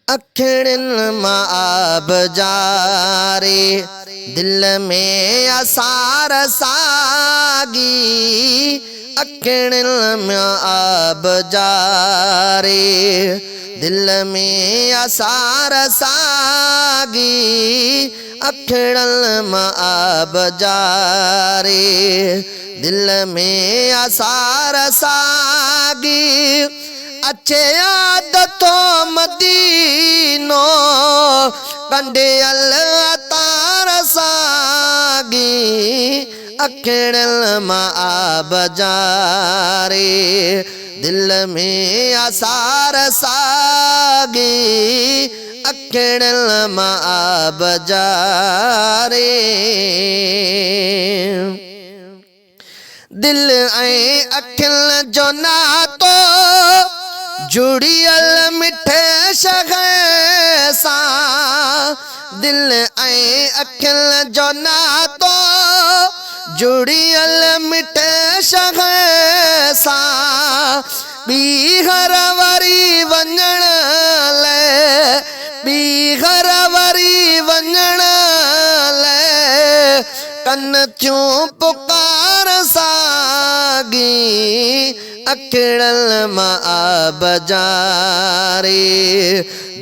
अखिड़न मां आब जारे दिल में असार सागी अखिड़न मां आब जारे दिल में असार सागी अखिड़न मां आब जारे दिल में असार सागी अच्छे आदतों मदीनो कंडे अतार सागी अखिड़न मां आब जारे दिल में असार सागी अखिड़न मां आब जारे दिल ऐं अखियुनि जो नातो जुड़ियल मिठे शगै सां दिल ऐं अखियुनि जो नातो जुड़ियल मिठे शगै सां ॿीहर वरी वञण लाइ ॿीहर वरी वञण लाइ कन थियूं पुकार सागी अखिड़न मां आब जारे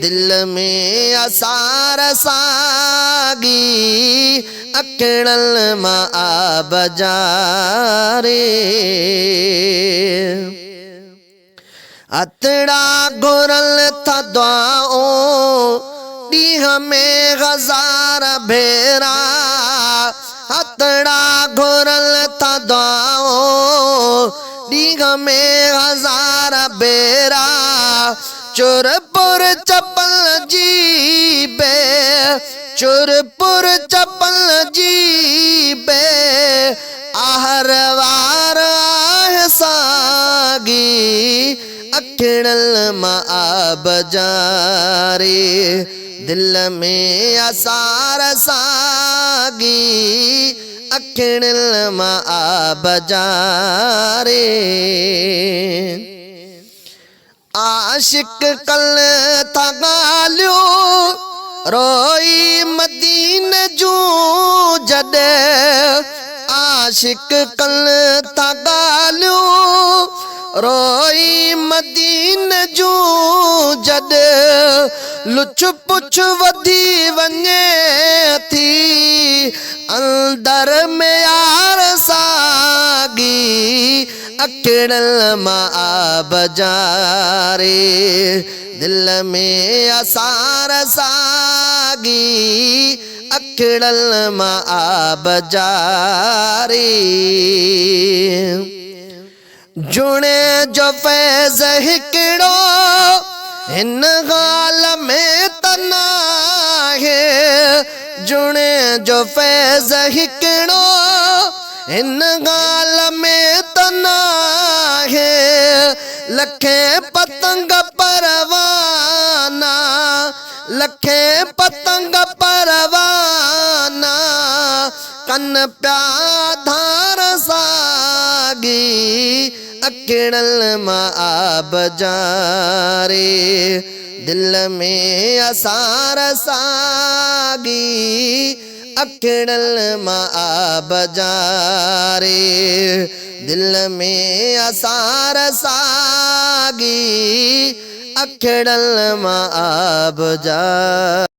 दिल में असार सागी अखिड़न मां आब जारे अतड़ा घुरल था दुआओं ॾींहं में हज़ार भेरा अतड़ा घुरल था दुआओं ॾींहं में हज़ार भेरा चुरपुर चपल जी बे चुरपुर चपल जी बे आहर वार आहे सागी अखिड़न मां आब जारे दिल में असार सागी अखिड़न मां आब जारे आशिक कल था ॻाल्हियूं रोई मदीन जूं जॾहिं आशिक कल था ॻाल्हियूं रोई मदीन जूं जॾहिं लुछ पुछ वधी वञे थी अंदर में यार सागी अखिड़न मां आब जारे दिल में असार सागी अखिड़न मां आब जारे जुणे जो फैज़ हिकिड़ो हिन ॻाल्हि में त नाहे जुणे जो फैज़ हिकिड़ो हिन ॻाल्हि में त नाहे लखे पतंग परवाना लखे पतंग परवाना कन प्या धार सागी अखिड़न मां आब जारे दिल में असार सागी अखिड़न मां आब जारे दिल में असार सागी अखिड़न मां आब जारे।